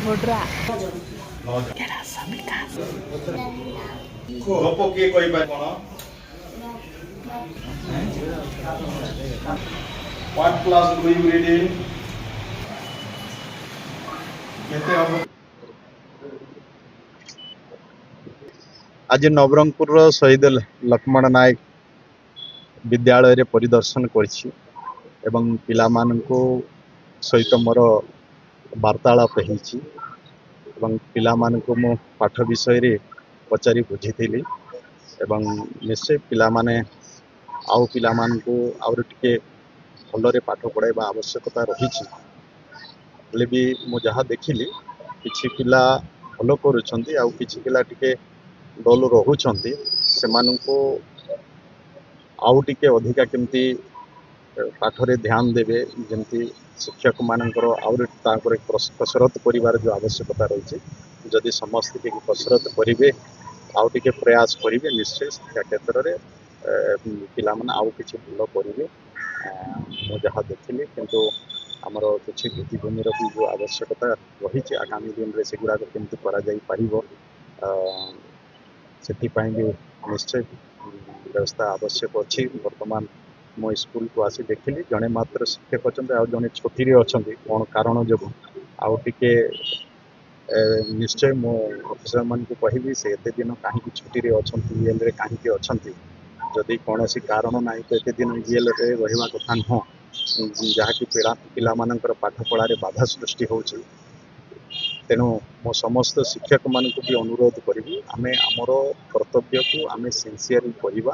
Bodra. ଗପ କିଏ କହିପାରେ କଣ? What class do you read in? କେତେ ହବ? आज नवरंगपुर शहीद लक्ष्मण नायक विद्यालय परिदर्शन करिछि एवं पिलामाननको सहित मोर वार्तालाप होइछि एवं पिलामाननको मो पाठ विषय रे पचारि बुझिथिली एवं निश्चय पिलामाने आउ पिलामाननको आउर टिके भलरे पाठ पढ़ाइबा आवश्यकता रहिछि हेले भी मु जहाँ देखिली किछि पिला भल करूछन्ती आउ किछि पिला टिके डल रहुछन्ती सेमाननको आउ टिके अधिका केमती पाठरे ध्यान देवे जमती शिक्षक मानकर आउर तापर कसरत करिवार जो आवश्यकता रही जदि समस्त के कसरत करिवे आउ टिके प्रयास करिवे निश्चय शिक्षा क्षेत्र रे पिला माने आउ किछि भल करिवे मु जहाँ देखिली किंतु आमर किछि भित्तिभूमिर भी जो आवश्यकता रही आगामी दिन रे सेगुड़ा केमती करा जाई पारिबो ସେଥିପାଇଁ ବି ନିଶ୍ଚୟ ବ୍ୟବସ୍ଥା ଆବଶ୍ୟକ ଅଛି। ବର୍ତ୍ତମାନ ମୋ ସ୍କୁଲ को आसी देखिली जड़े मात्र शिक्षक अच्छा आ जड़े छुट्टी अच्छा कौन कारण जो आउ टिके निश्चय मो अफिसर मान को कहबी से एते दिन कहीं छुट्टी अच्छा ईएल रे कहीं अच्छा जदि कौन कारण ना तो एते दिन ईएल रे रहा कथा नुह जहाँकि पिला मानकर पाठ पढ़ारे बाधा सृष्टि होची तेणु मो समस्त शिक्षक मान भी अनुरोध करी आमे आमर कर्तव्य को आमे सिंसियरली करिबा